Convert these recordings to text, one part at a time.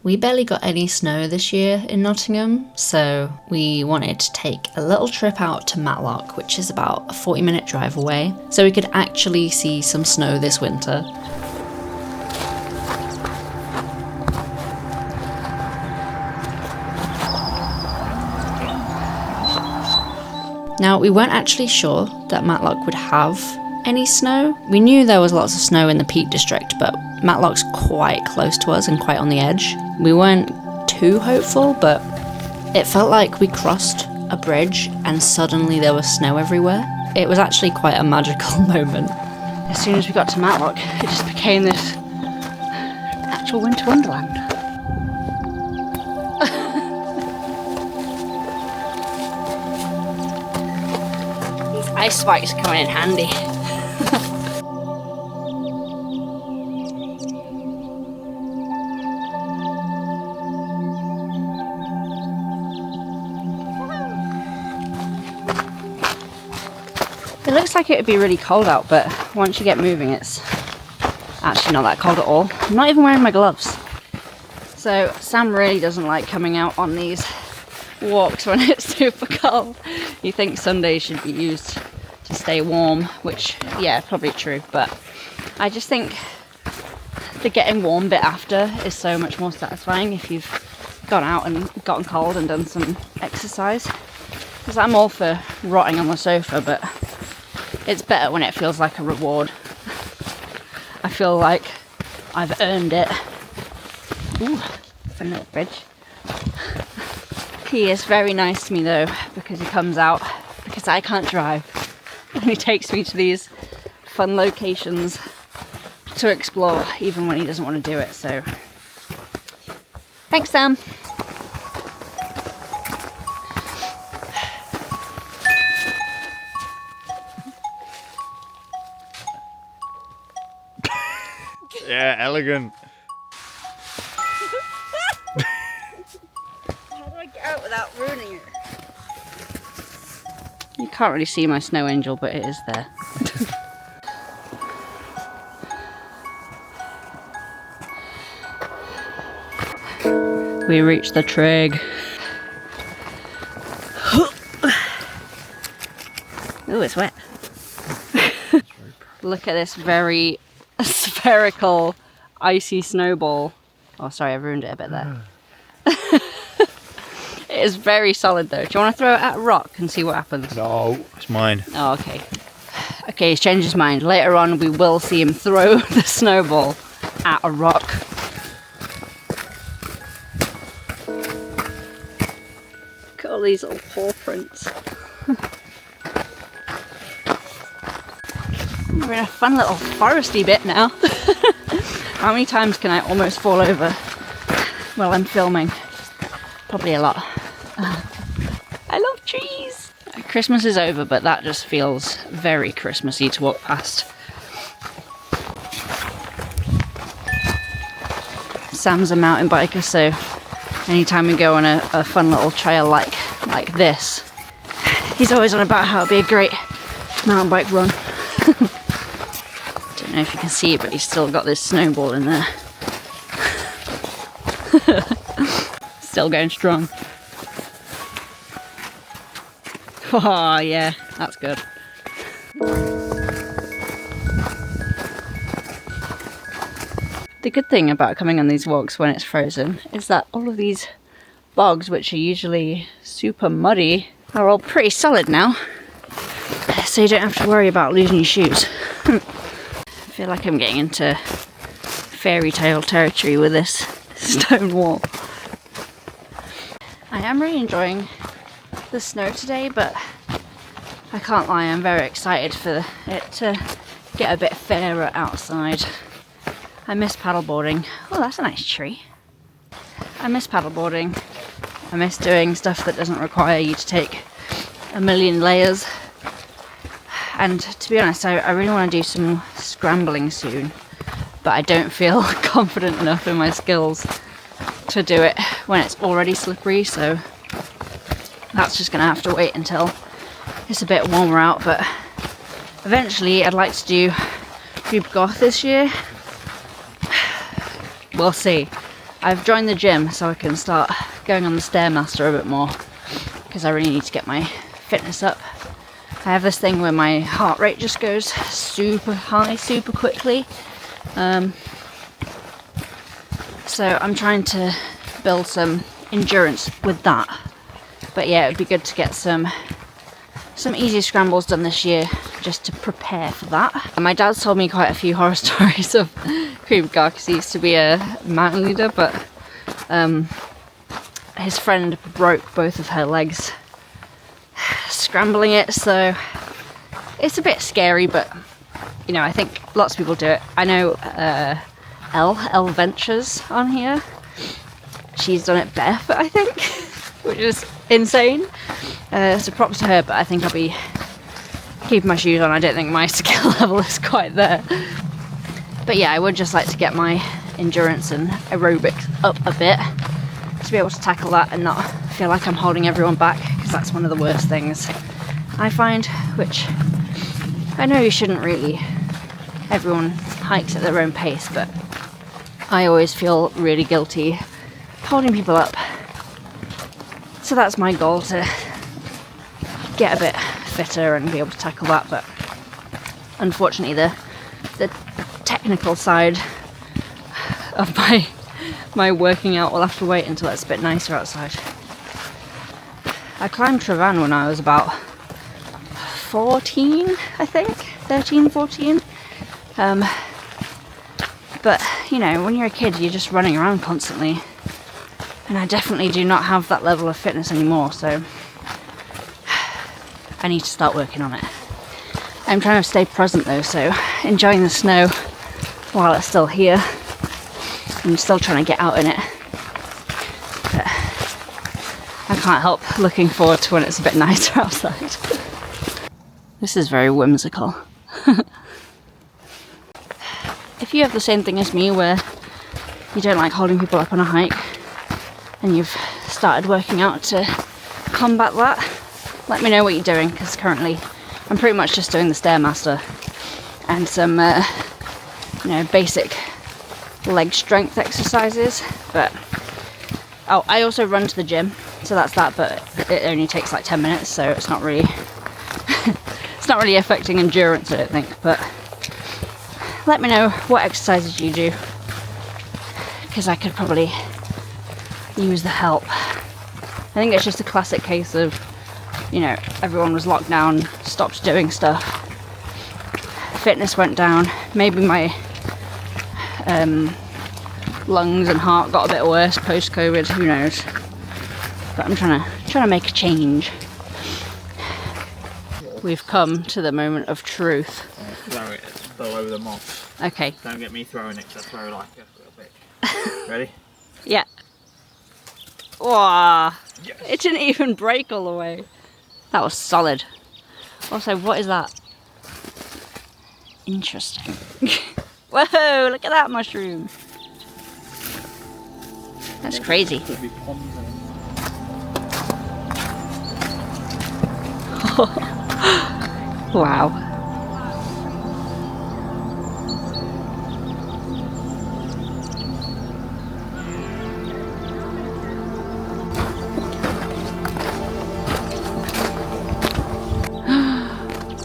We barely got any snow this year in Nottingham, so we wanted to take a little trip out to Matlock, which is about a 40-minute drive away, so we could actually see some snow this winter. Now, we weren't actually sure that Matlock would have any snow. We knew there was lots of snow in the Peak District, but Matlock's quite close to us and quite on the edge. We weren't too hopeful, but it felt like we crossed a bridge and suddenly there was snow everywhere. It was actually quite a magical moment. As soon as we got to Matlock, it just became this actual winter wonderland. These ice spikes are coming in handy. It looks like it would be really cold out, but once you get moving, it's actually not that cold at all. I'm not even wearing my gloves. So Sam really doesn't like coming out on these walks when it's super cold. You think Sundays should be used to stay warm, which, yeah, probably true, but I just think the getting warm bit after is so much more satisfying if you've gone out and gotten cold and done some exercise. Because I'm all for rotting on the sofa, but it's better when it feels like a reward. I feel like I've earned it. Ooh, a little bridge. He is very nice to me though, because he comes out, because I can't drive. And he takes me to these fun locations to explore, even when he doesn't want to do it, so. Thanks, Sam. Yeah, elegant. How do I get out without ruining it? You can't really see my snow angel, but it is there. We reached the trig. Ooh, it's wet. Look at this very spherical, icy snowball. Oh, sorry, I ruined it a bit there. It is very solid though. Do you want to throw it at a rock and see what happens? No, it's mine. Oh, okay. Okay, he's changed his mind. Later on, we will see him throw the snowball at a rock. Look at all these little paw prints. We're in a fun little foresty bit now. How many times can I almost fall over while I'm filming? Probably a lot. I love trees! Christmas is over, but that just feels very Christmassy to walk past. Sam's a mountain biker, so anytime we go on a fun little trail like this, he's always on about how it'd be a great mountain bike run. Don't know if you can see it, but he's still got this snowball in there. Still going strong. Oh yeah, that's good. The good thing about coming on these walks when it's frozen is that all of these bogs, which are usually super muddy, are all pretty solid now. So you don't have to worry about losing your shoes. I feel like I'm getting into fairy tale territory with this stone wall. I am really enjoying the snow today, but I can't lie, I'm very excited for it to get a bit fairer outside. I miss paddleboarding. Oh, that's a nice tree. I miss paddleboarding. I miss doing stuff that doesn't require you to take a million layers. And to be honest, I really want to do some scrambling soon, but I don't feel confident enough in my skills to do it when it's already slippery, so that's just gonna have to wait until it's a bit warmer out. But eventually I'd like to do Crib Goch this year. We'll see. I've joined the gym so I can start going on the Stairmaster a bit more, because I really need to get my fitness up. I have this thing where my heart rate just goes super high, super quickly. So I'm trying to build some endurance with that. But yeah, it would be good to get some easy scrambles done this year, just to prepare for that. And my dad's told me quite a few horror stories of Crib Goch, because he used to be a mountain leader, but his friend broke both of her legs scrambling it, so it's a bit scary, but you know, I think lots of people do it. I know Elle Ventures on here, she's done it barefoot, I think, which is insane. So props to her, but I think I'll be keeping my shoes on. I don't think my skill level is quite there. But yeah, I would just like to get my endurance and aerobics up a bit to be able to tackle that and not feel like I'm holding everyone back, because that's one of the worst things I find, which I know you shouldn't really. Everyone hikes at their own pace, but I always feel really guilty holding people up. So that's my goal, to get a bit fitter and be able to tackle that. But unfortunately the technical side of my working out will have to wait until it's a bit nicer outside. I climbed Travan when I was about 14, I think, 13, 14. But you know, when you're a kid, you're just running around constantly, and I definitely do not have that level of fitness anymore, so I need to start working on it. I'm trying to stay present though, so enjoying the snow while it's still here. I'm still trying to get out in it, but I can't help looking forward to when it's a bit nicer outside. This is very whimsical. If you have the same thing as me, where you don't like holding people up on a hike, and you've started working out to combat that, let me know what you're doing, because currently I'm pretty much just doing the Stairmaster and some you know, basic leg strength exercises. But oh, I also run to the gym, so that's that, but it only takes like 10 minutes, so it's not really it's not really affecting endurance, I don't think. But let me know what exercises you do, because I could probably use the help. I think it's just a classic case of, you know, everyone was locked down, stopped doing stuff, fitness went down, maybe my lungs and heart got a bit worse post-COVID, who knows. But I'm trying to make a change. We've come to the moment of truth. Throw it below the moss. Okay. Don't get me throwing it, because I throw like a little bit. Ready? Yeah. Wow. Yes. It didn't even break all the way. That was solid. Also, what is that? Interesting. Whoa, look at that mushroom. That's crazy. Wow.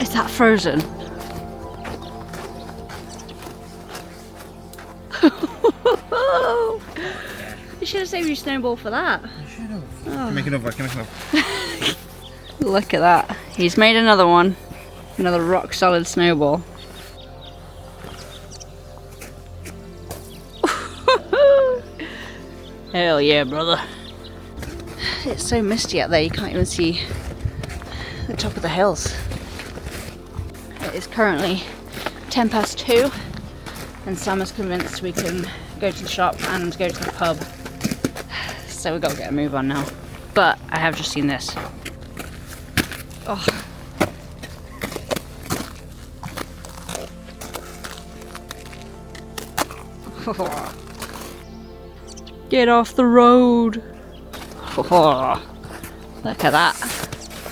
Is that frozen? You should have saved your snowball for that. You should have. Oh. Can make another, can make another. Look at that. He's made another one. Another rock solid snowball. Hell yeah, brother. It's so misty out there, you can't even see the top of the hills. It is currently 2:10, and Sam is convinced we can go to the shop and go to the pub. So we've got to get a move on now. But I have just seen this. Oh. Get off the road. Oh. Look at that.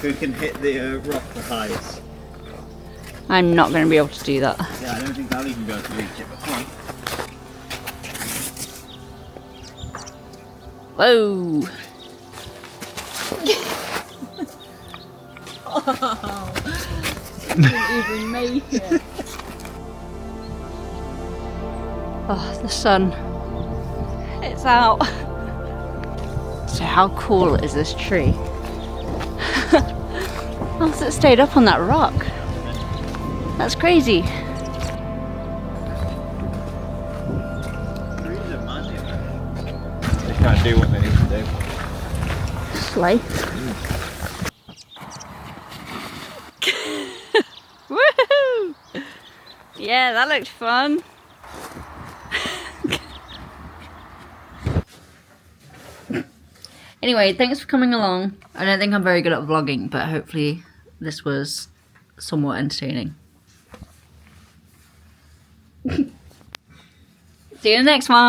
Who can hit the rock the highest? I'm not going to be able to do that. Yeah, I don't think I'll even be able to reach it, but come Whoa! Didn't even make it. Oh, the sun. It's out. So how cool is this tree? Oh, so it stayed up on that rock. That's crazy. They can't do what they need to do. Slay. Woohoo! Yeah, that looked fun. Anyway, thanks for coming along. I don't think I'm very good at vlogging, but hopefully this was somewhat entertaining. See you in the next one.